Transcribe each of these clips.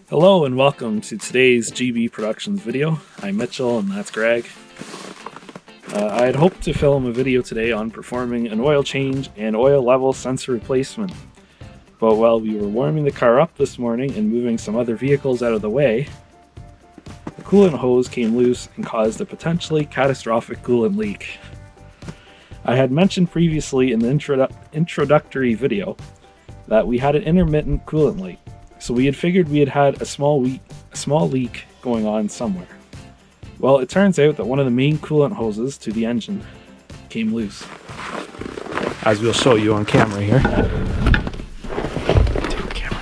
Hello and welcome to today's GB Productions video. I'm Mitchell and that's Greg. I had hoped to film a video today on performing an oil change and oil level sensor replacement. But while we were warming the car up this morning and moving some other vehicles out of the way, the coolant hose came loose and caused a potentially catastrophic coolant leak. I had mentioned previously in the introductory video that we had an intermittent coolant leak, so we had figured we had a small leak going on somewhere. Well, it turns out that one of the main coolant hoses to the engine came loose, as we'll show you on camera here. Take the camera.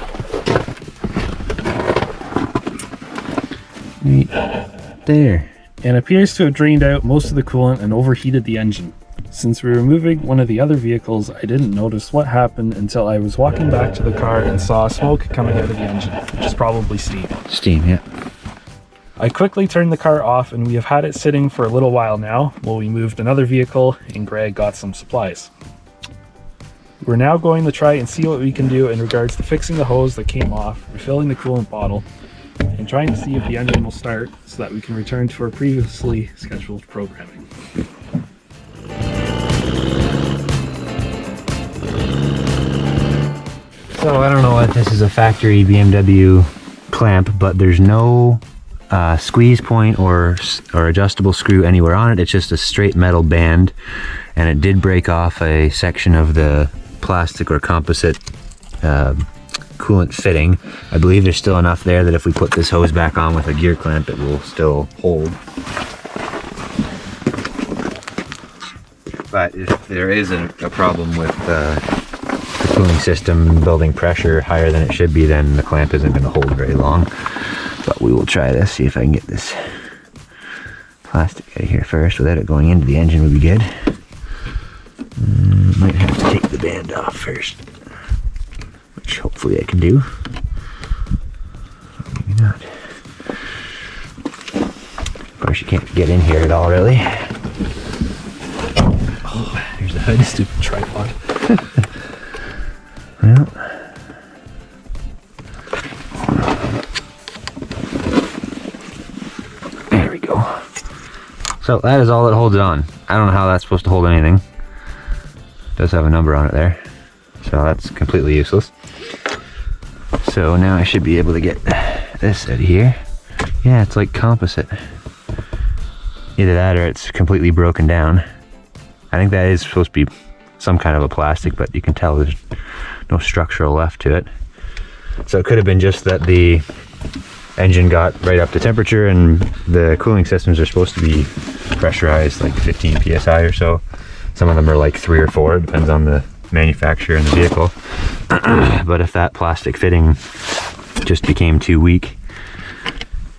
Right there. And appears to have drained out most of the coolant and overheated the engine. Since we were moving one of the other vehicles, I didn't notice what happened until I was walking back to the car and saw smoke coming out of the engine, which is probably steam. Steam, yeah. I quickly turned the car off and we have had it sitting for a little while now while we moved another vehicle and Greg got some supplies. We're now going to try and see what we can do in regards to fixing the hose that came off, refilling the coolant bottle, and trying to see if the engine will start so that we can return to our previously scheduled programming. So I don't know if this is a factory BMW clamp, but there's no squeeze point or adjustable screw anywhere on it. It's just a straight metal band, and it did break off a section of the plastic or composite coolant fitting. I believe there's still enough there that if we put this hose back on with a gear clamp, it will still hold. But if there is a problem with the cooling system building pressure higher than it should be, then the clamp isn't going to hold very long. But we will try this, see if I can get this plastic out of here first without it going into the engine would be good. Might have to take the band off first, which hopefully I can do. Maybe not. Of course you can't get in here at all, really. Oh, here's the hood, stupid tripod. Well, there we go. So that is all that holds it on. I don't know how that's supposed to hold anything. It does have a number on it there, so that's completely useless. So now I should be able to get this out of here. Yeah, it's like composite. Either that or it's completely broken down. I think that is supposed to be some kind of a plastic, but you can tell there's no structural left to it. So it could have been just that the engine got right up to temperature, and the cooling systems are supposed to be pressurized like 15 psi or so. Some of them are like 3 or 4, it depends on the manufacturer and the vehicle. But if that plastic fitting just became too weak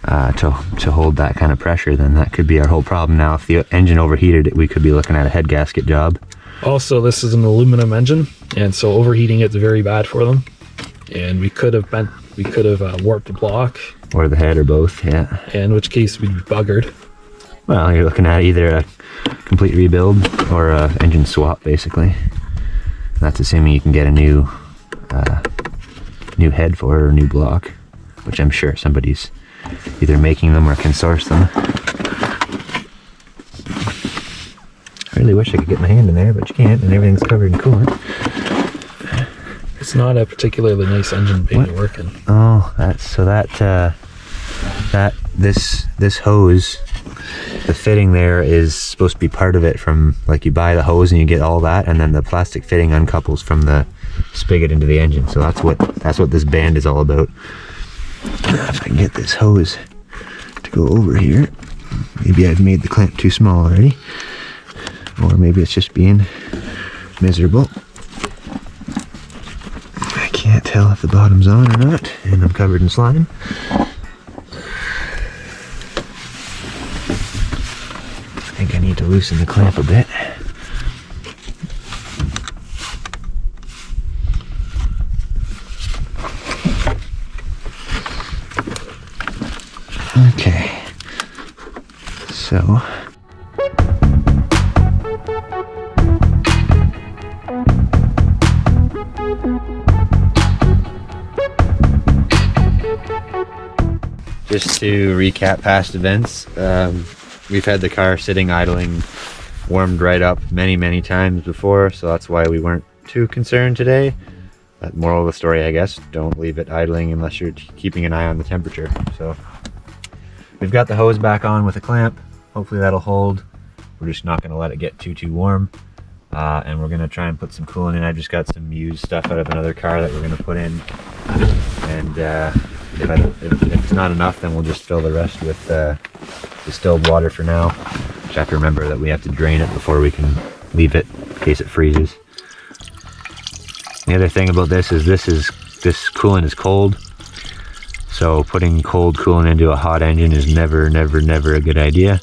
to hold that kind of pressure, then that could be our whole problem. Now if the engine overheated, we could be looking at a head gasket job. Also, this is an aluminum engine, and so overheating it's very bad for them. And we could have warped the block, or the head, or both. Yeah. in which case we'd be buggered. Well, you're looking at either a complete rebuild or a engine swap, basically. That's assuming you can get a new head for it or a new block, which I'm sure somebody's either making them or can source them. I really wish I could get my hand in there, but you can't, and everything's covered in coolant. It's not a particularly nice engine bay to work in. Oh, this hose, the fitting there is supposed to be part of it. From like, you buy the hose and you get all that, and then the plastic fitting uncouples from the spigot into the engine. So that's what this band is all about. If I can get this hose to go over here, maybe I've made the clamp too small already. Or maybe it's just being miserable. I can't tell if the bottom's on or not, and I'm covered in slime. I think I need to loosen the clamp a bit. Okay. So just to recap past events, we've had the car sitting idling, warmed right up many times before, so that's why we weren't too concerned today. But moral of the story, I guess, don't leave it idling unless you're keeping an eye on the temperature. So we've got the hose back on with a clamp. Hopefully that'll hold. We're just not going to let it get too warm. And we're going to try and put some coolant in. I just got some used stuff out of another car that we're going to put in. And if it's not enough, then we'll just fill the rest with distilled water for now. Just have to remember that we have to drain it before we can leave it in case it freezes. The other thing about this is this coolant is cold. So putting cold coolant into a hot engine is never a good idea.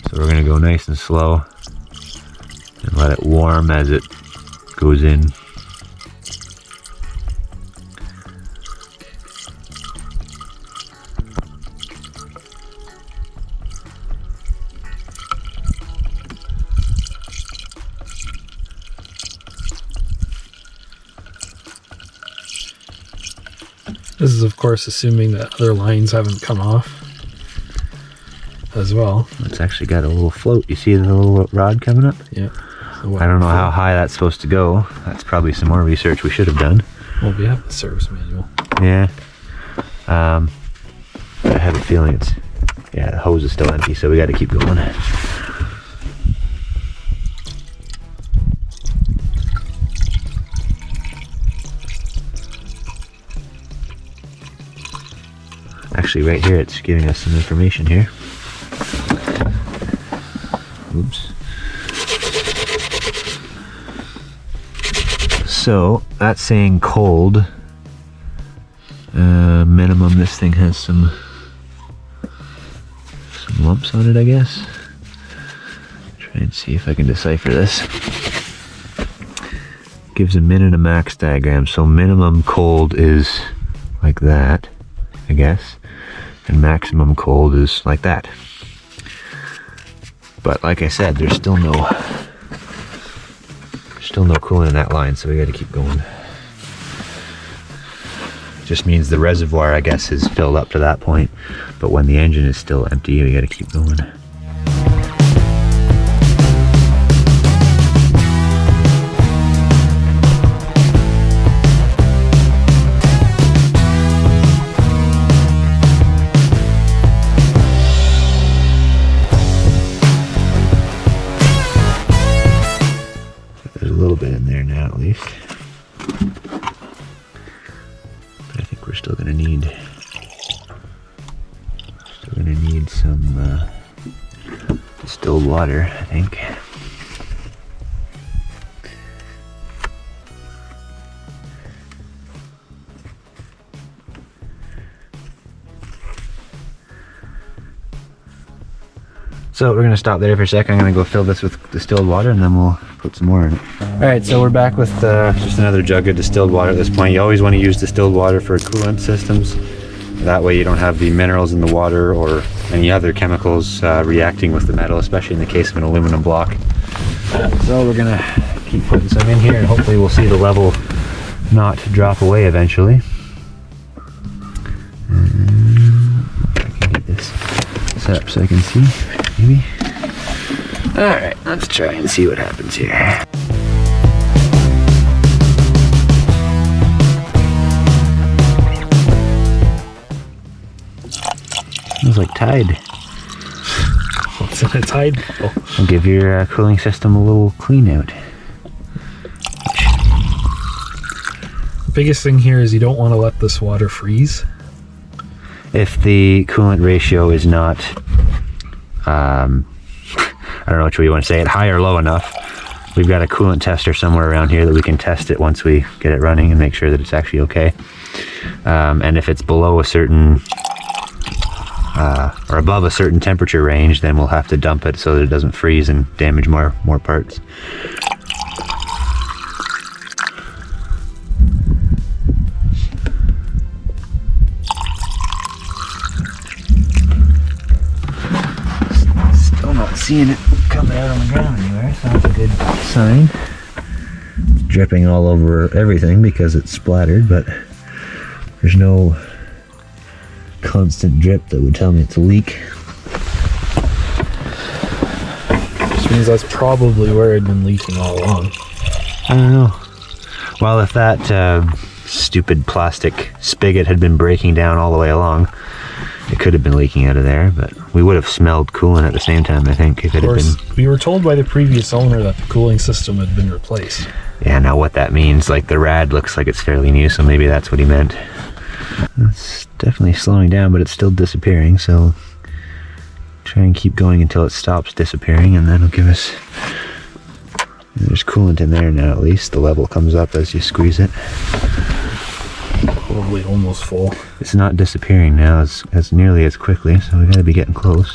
So we're going to go nice and slow and let it warm as it goes in. This is, of course, assuming that other lines haven't come off as well. It's actually got a little float. You see the little rod coming up? Yeah. So I don't know how high that's supposed to go. That's probably some more research we should have done. Well, we have the service manual. Yeah. But I have a feeling the hose is still empty, so we got to keep going. Actually, right here, it's giving us some information here. Oops. So, that's saying cold. Minimum, this thing has some lumps on it, I guess. Try and see if I can decipher this. Gives a min and a max diagram. So minimum cold is like that, I guess. And maximum cold is like that. But like I said, there's still no coolant in that line, so we got to keep going. Just means the reservoir, I guess, is filled up to that point, but when the engine is still empty, we got to keep going. There's a little bit in there now, at least. But I think we're still gonna need some distilled water, I think. So we're gonna stop there for a second. I'm gonna go fill this with distilled water and then we'll put some more in it. Alright, so we're back with just another jug of distilled water at this point. You always want to use distilled water for coolant systems. That way you don't have the minerals in the water or any other chemicals reacting with the metal, especially in the case of an aluminum block. So we're gonna keep putting some in here and hopefully we'll see the level not drop away eventually. If I can get this set up so I can see, maybe. Alright, let's try and see what happens here. Smells like Tide. What's in a Tide bottle? I'll give your cooling system a little clean out. The biggest thing here is you don't want to let this water freeze. If the coolant ratio is not, I don't know which way you want to say it, high or low enough, we've got a coolant tester somewhere around here that we can test it once we get it running and make sure that it's actually okay. And if it's below a certain or above a certain temperature range, then we'll have to dump it so that it doesn't freeze and damage more parts. Still not seeing it coming out on the ground anywhere, so that's a good sign. It's dripping all over everything because it's splattered, but there's no constant drip that would tell me it's a leak. Which means that's probably where it had been leaking all along. I don't know. Well, if that stupid plastic spigot had been breaking down all the way along, it could have been leaking out of there, but we would have smelled coolant at the same time, I think, if it had been. We were told by the previous owner that the cooling system had been replaced. Yeah, now what that means, like the rad looks like it's fairly new, so maybe that's what he meant. It's definitely slowing down, but it's still disappearing, so try and keep going until it stops disappearing, and that'll give us... There's coolant in there now, at least. The level comes up as you squeeze it. Probably almost full. It's not disappearing now as nearly as quickly, so we gotta be getting close.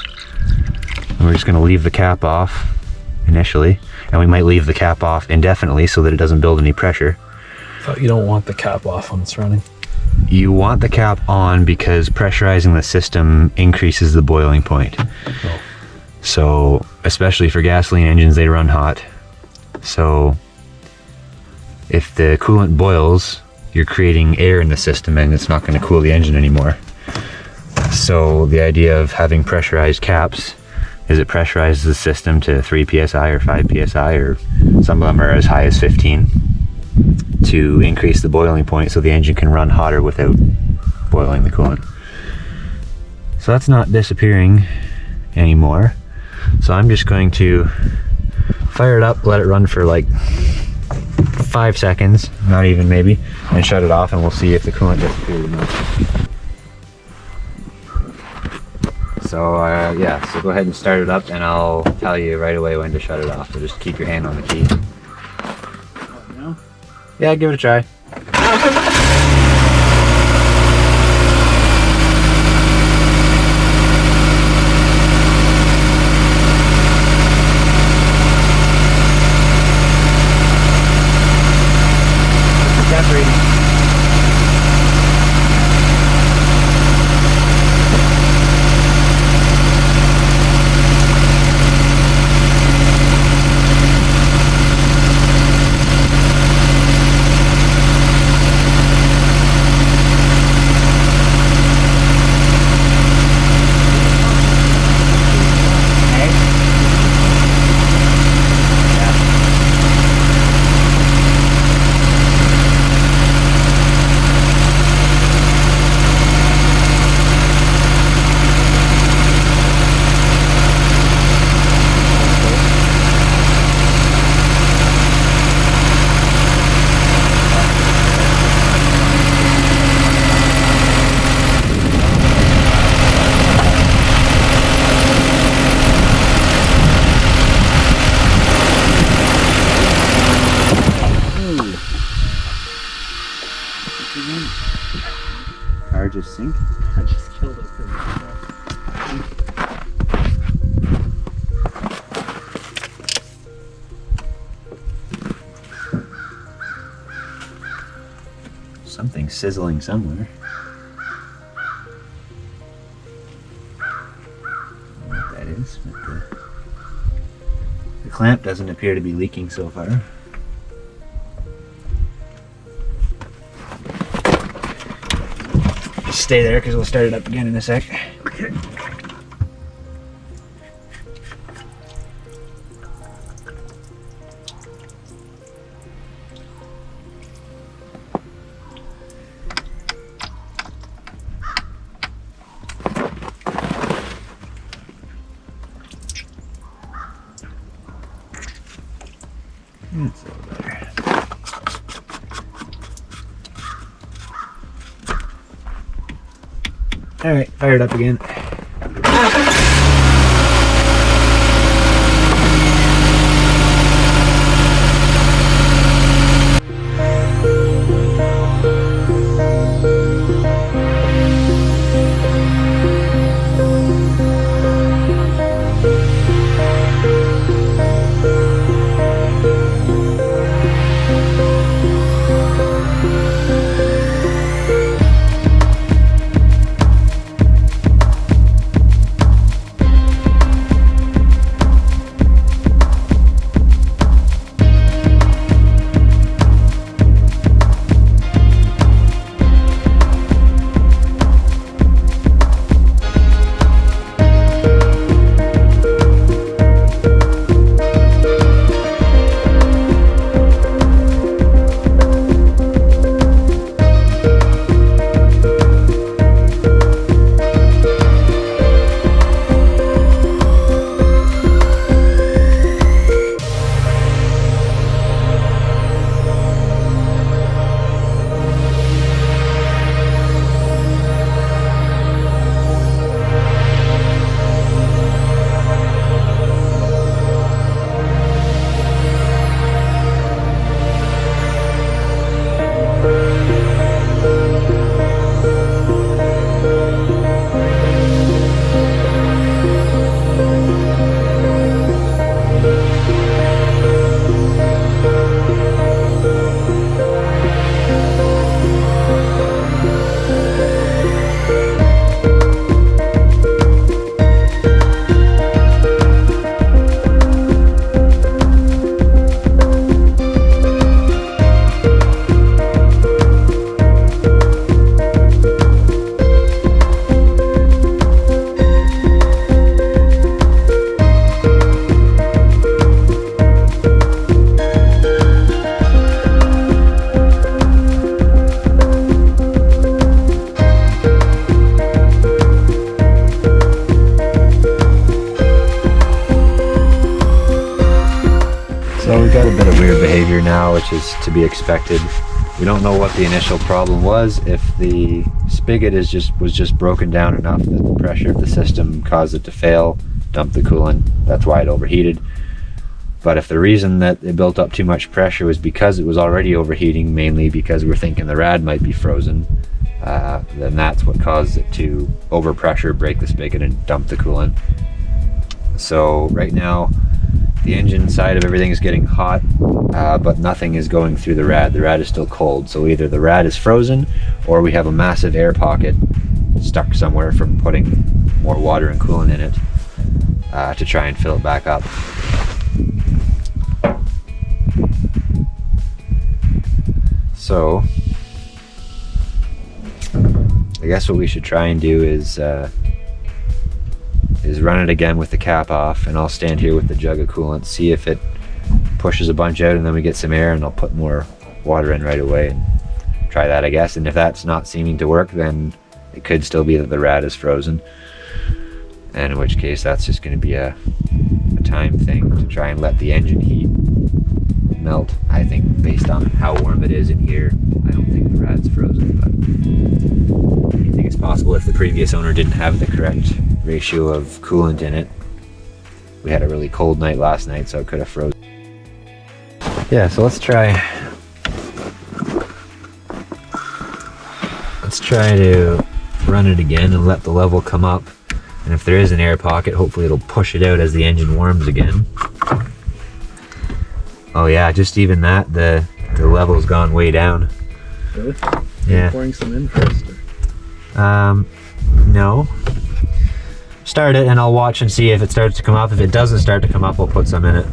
And we're just gonna leave the cap off initially, and we might leave the cap off indefinitely so that it doesn't build any pressure. But you don't want the cap off when it's running. You want the cap on because pressurizing the system increases the boiling point. Oh. So, especially for gasoline engines, they run hot. So, if the coolant boils, you're creating air in the system and it's not going to cool the engine anymore. So the idea of having pressurized caps is it pressurizes the system to 3 psi or 5 psi, or some of them are as high as 15, to increase the boiling point so the engine can run hotter without boiling the coolant. So that's not disappearing anymore. So I'm just going to fire it up, let it run for like 5 seconds, not even maybe, and shut it off, and we'll see if the coolant disappears or not. So yeah, so go ahead and start it up, and I'll tell you right away when to shut it off. So just keep your hand on the key. No? Yeah, give it a try. Car just sink? I just killed it. Something's sizzling somewhere. I don't know what that is, but the clamp doesn't appear to be leaking so far. Just stay there because we'll start it up again in a sec. Okay. That's a little better. Alright, fire it up again. behavior now, which is to be expected. We don't know what the initial problem was. If the spigot was just broken down enough that the pressure of the system caused it to fail, dump the coolant, that's why it overheated. But if the reason that it built up too much pressure was because it was already overheating, mainly because we're thinking the rad might be frozen, then that's what caused it to overpressure, break the spigot, and dump the coolant. So right now, the engine side of everything is getting hot, but nothing is going through the rad. The rad is still cold, so either the rad is frozen or we have a massive air pocket stuck somewhere from putting more water and coolant in it to try and fill it back up. So I guess what we should try and do is run it again with the cap off, and I'll stand here with the jug of coolant, see if it pushes a bunch out, and then we get some air, and I'll put more water in right away and try that, I guess. And if that's not seeming to work, then it could still be that the rad is frozen, and in which case that's just going to be a time thing to try and let the engine heat melt. I think based on how warm it is in here, I don't think the rad's frozen, but anything is possible if the previous owner didn't have the correct ratio of coolant in it. We had a really cold night last night, so it could have frozen. Yeah, so let's try to run it again and let the level come up, and if there is an air pocket, hopefully it'll push it out as the engine warms again. Oh yeah, just even that, the level's gone way down. Really? Yeah. You're pouring some in first? No. Start it and I'll watch and see if it starts to come up. If it doesn't start to come up, I'll put some in it.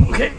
Okay.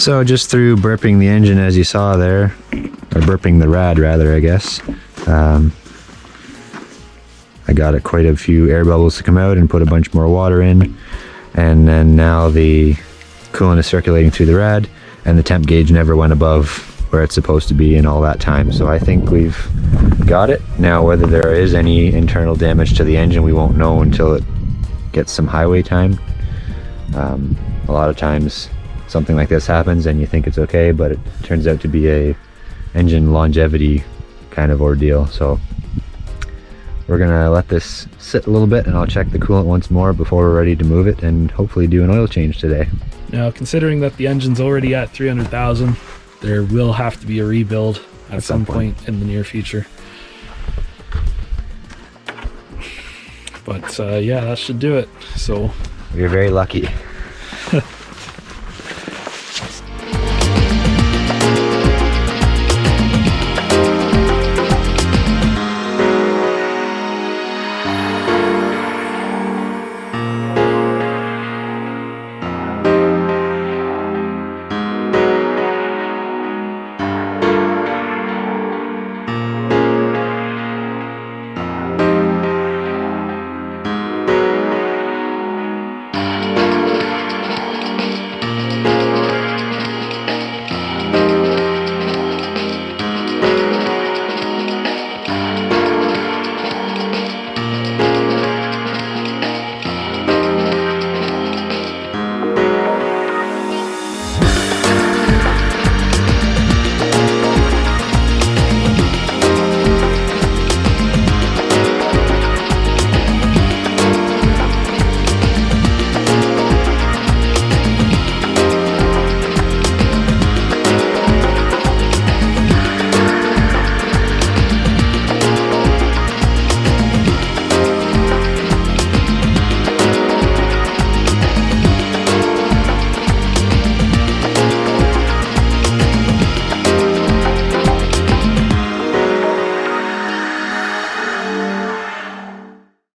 So just through burping the engine, as you saw there, or burping the rad rather, I guess, I got quite a few air bubbles to come out and put a bunch more water in, and then now the coolant is circulating through the rad, and the temp gauge never went above where it's supposed to be in all that time. So I think we've got it. Now whether there is any internal damage to the engine, we won't know until it gets some highway time. A lot of times something like this happens and you think it's okay, but it turns out to be a engine longevity kind of ordeal. So we're gonna let this sit a little bit, and I'll check the coolant once more before we're ready to move it and hopefully do an oil change today. Now, considering that the engine's already at 300,000, there will have to be a rebuild at some point in the near future. But yeah, that should do it. So we're very lucky.